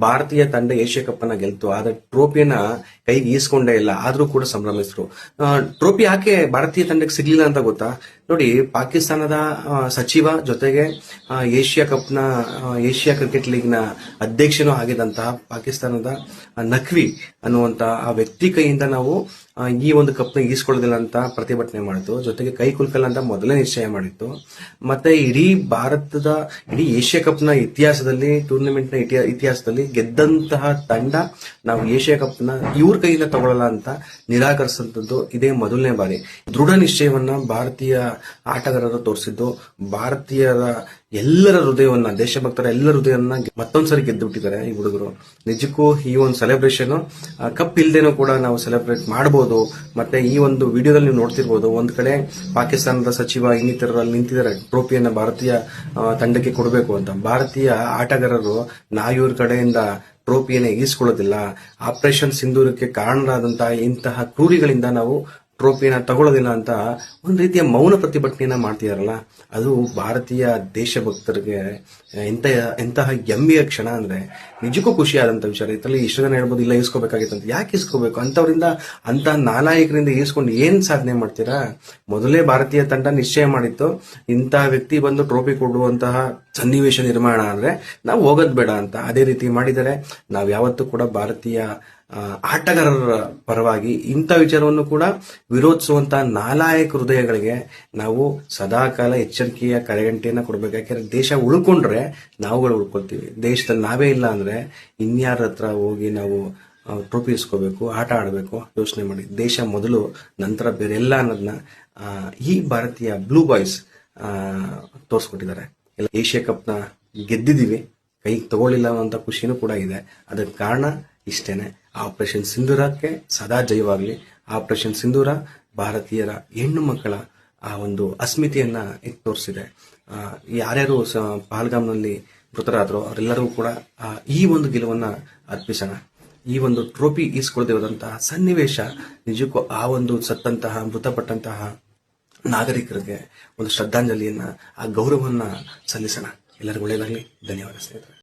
ಭಾರತೀಯ ತಂಡ Asia cup ಅನ್ನ ಗೆಲ್ತು, ಆದ್ರೆ ಟ್ರೋಫಿಯನ್ನ ಕೈಗೆ ಈಸ್ಕೊಂಡೇ ಇಲ್ಲ. ಆದ್ರೂ ಕೂಡ ಸಂಭ್ರಮಿಸಿದ್ರು. ಟ್ರೋಫಿ ಯಾಕೆ ಭಾರತೀಯ ತಂಡಕ್ಕೆ ಸಿಗ್ಲಿಲ್ಲ ಅಂತ ಗೊತ್ತಾ? ನೋಡಿ, ಪಾಕಿಸ್ತಾನದ ಸಚಿವ ಜೊತೆಗೆ ಏಷ್ಯಾ ಕಪ್ನ ಏಷ್ಯಾ ಕ್ರಿಕೆಟ್ ಲೀಗ್ ನ ಅಧ್ಯಕ್ಷನೂ ಆಗಿದಂತಹ ಪಾಕಿಸ್ತಾನದ ನಖ್ವಿ ಅನ್ನುವಂತಹ ಆ ವ್ಯಕ್ತಿ ಕೈಯಿಂದ ನಾವು ಈ ಒಂದು ಕಪ್ನ ಈಸ್ಕೊಳ್ಳೋದಿಲ್ಲ ಅಂತ ಪ್ರತಿಭಟನೆ ಮಾಡಿತು. ಜೊತೆಗೆ ಕೈ ಕುಲ್ಕಲ್ಲ ಅಂತ ಮೊದಲೇ ನಿಶ್ಚಯ ಮಾಡಿತ್ತು. ಮತ್ತೆ ಇಡೀ ಭಾರತದ ಇಡೀ ಏಷ್ಯಾ ಕಪ್ನ ಇತಿಹಾಸದಲ್ಲಿ, ಟೂರ್ನಮೆಂಟ್ ನ ಇತಿಹಾಸದಲ್ಲಿ ಗೆದ್ದಂತಹ ತಂಡ ನಾವು ಏಷ್ಯಾ ಕಪ್ನ ಇವ್ರ ಕೈಯಿಂದ ತಗೊಳ್ಳಲ್ಲ ಅಂತ ನಿರಾಕರಿಸಿದ್ದು ಇದೇ ಮೊದಲನೇ ಬಾರಿ. ದೃಢ ನಿಶ್ಚಯವನ್ನ ಭಾರತೀಯ ಆಟಗಾರರು ತೋರಿಸಿದ್ದು, ಭಾರತೀಯರ ಎಲ್ಲರ ಹೃದಯವನ್ನ, ದೇಶಭಕ್ತರ ಎಲ್ಲರ ಹೃದಯವನ್ನ ಮತ್ತೊಂದ್ಸರಿ ಗೆದ್ದು ಬಿಟ್ಟಿದ್ದಾರೆ ಈ ಹುಡುಗರು. ನಿಜಕ್ಕೂ ಈ ಒಂದು ಸೆಲೆಬ್ರೇಷನ್ ಕಪ್ ಇಲ್ದೇನೂ ಕೂಡ ನಾವು ಸೆಲೆಬ್ರೇಟ್ ಮಾಡಬಹುದು. ಮತ್ತೆ ಈ ಒಂದು ವಿಡಿಯೋದಲ್ಲಿ ನೀವು ನೋಡ್ತಿರ್ಬೋದು, ಒಂದ್ ಕಡೆ ಪಾಕಿಸ್ತಾನದ ಸಚಿವ ಇನ್ನಿತರರಲ್ಲಿ ನಿಂತಿದ್ದಾರೆ ಟ್ರೋಫಿಯನ್ನ ಭಾರತೀಯ ತಂಡಕ್ಕೆ ಕೊಡಬೇಕು ಅಂತ. ಭಾರತೀಯ ಆಟಗಾರರು ನಾವು ಇವ್ರ ಕಡೆಯಿಂದ ಟ್ರೋಫಿಯನ್ನ ಈಸ್ಕೊಳ್ಳೋದಿಲ್ಲ, ಆಪರೇಷನ್ ಸಿಂಧೂರಕ್ಕೆ ಕಾರಣರಾದಂತಹ ಇಂತಹ ಕ್ರೂರಿಗಳಿಂದ ನಾವು ಟ್ರೋಫಿಯನ್ನ ತಗೊಳ್ಳೋದಿಲ್ಲ ಅಂತ ಒಂದು ರೀತಿಯ ಮೌನ ಪ್ರತಿಭಟನೆಯನ್ನ ಮಾಡ್ತಿದಾರಲ್ಲ, ಅದು ಭಾರತೀಯ ದೇಶಭಕ್ತರಿಗೆ ಎಂತಹ ಹೆಮ್ಮೆಯ ಕ್ಷಣ ಅಂದ್ರೆ ನಿಜಕ್ಕೂ ಖುಷಿ ಆದಂತ ವಿಚಾರ. ಇದರಲ್ಲಿ ಇಷ್ಟು ಜನ ಹೇಳ್ಬೋದು, ಇಲ್ಲ ಈಸ್ಕೋಬೇಕಾಗಿತ್ತಂತ. ಯಾಕೆ ಈಸ್ಕೋಬೇಕು? ಅಂತವರಿಂದ, ಅಂತ ನಾಲಾಯಕರಿಂದ ಈಸ್ಕೊಂಡು ಏನ್ ಸಾಧನೆ ಮಾಡ್ತೀರಾ? ಮೊದಲೇ ಭಾರತೀಯ ತಂಡ ನಿಶ್ಚಯ ಮಾಡಿತ್ತು, ಇಂತಹ ವ್ಯಕ್ತಿ ಬಂದು ಟ್ರೋಫಿ ಕೊಡುವಂತಹ ಸನ್ನಿವೇಶ ನಿರ್ಮಾಣ ಆದ್ರೆ ನಾವು ಹೋಗೋದ್ ಬೇಡ ಅಂತ. ಅದೇ ರೀತಿ ಮಾಡಿದರೆ ನಾವು ಯಾವತ್ತೂ ಕೂಡ ಭಾರತೀಯ ಆಟಗಾರರ ಪರವಾಗಿ ಇಂಥ ವಿಚಾರವನ್ನು ಕೂಡ ವಿರೋಧಿಸುವಂತಹ ನಾಲಾಯಕ ಹೃದಯಗಳಿಗೆ ನಾವು ಸದಾಕಾಲ ಎಚ್ಚರಿಕೆಯ ಕರೆಗಂಟೆಯನ್ನ ಕೊಡಬೇಕು. ಯಾಕೆಂದ್ರೆ ದೇಶ ಉಳ್ಕೊಂಡ್ರೆ ನಾವುಗಳು ಉಳ್ಕೊಳ್ತೀವಿ. ದೇಶದಲ್ಲಿ ನಾವೇ ಇಲ್ಲ ಅಂದ್ರೆ ಇನ್ಯಾರ ಹತ್ರ ಹೋಗಿ ನಾವು ಟ್ರೋಫಿ ಇಸ್ಕೋಬೇಕು, ಆಟ ಆಡಬೇಕು? ಯೋಚನೆ ಮಾಡಿ. ದೇಶ ಮೊದಲು, ನಂತರ ಬೇರೆ ಎಲ್ಲ ಅನ್ನೋದನ್ನ ಈ ಭಾರತೀಯ ಬ್ಲೂ ಬಾಯ್ಸ್ ತೋರಿಸ್ಕೊಟ್ಟಿದ್ದಾರೆ. ಎಲ್ಲ ಏಷ್ಯಾ ಕಪ್ನ ಗೆದ್ದಿದ್ದೀವಿ, ಕೈಗೆ ತಗೊಳ್ಳಿಲ್ಲ ಅಂತ ಖುಷಿನೂ ಕೂಡ ಇದೆ. ಅದಕ್ಕೆ ಕಾರಣ ಇಷ್ಟೇನೆ. ಆಪರೇಷನ್ ಸಿಂಧೂರಕ್ಕೆ ಸದಾ ಜಯವಾಗಲಿ. ಆಪರೇಷನ್ ಸಿಂಧೂರ ಭಾರತೀಯರ ಹೆಣ್ಣು ಮಕ್ಕಳ ಆ ಒಂದು ಅಸ್ಮಿತೆಯನ್ನ ತೋರಿಸಿದೆ. ಯಾರ್ಯಾರು ಪಹಲ್ಗಾಮ್ನಲ್ಲಿ ಮೃತರಾದ್ರು ಅವರೆಲ್ಲರಿಗೂ ಕೂಡ ಈ ಒಂದು ಗೆಲುವನ್ನ ಅರ್ಪಿಸೋಣ. ಈ ಒಂದು ಟ್ರೋಫಿ ಈಸ್ಕೊಳ್ದಿರೋದಂತಹ ಸನ್ನಿವೇಶ ನಿಜಕ್ಕೂ ಆ ಒಂದು ಸತ್ತಂತಹ, ಮೃತಪಟ್ಟಂತಹ ನಾಗರಿಕರಿಗೆ ಒಂದು ಶ್ರದ್ಧಾಂಜಲಿಯನ್ನ, ಆ ಗೌರವವನ್ನ ಸಲ್ಲಿಸೋಣ. ಎಲ್ಲರಿಗೂ ಒಳ್ಳೆಯದಾಗಲಿ. ಧನ್ಯವಾದ ಸ್ನೇಹಿತರೆ.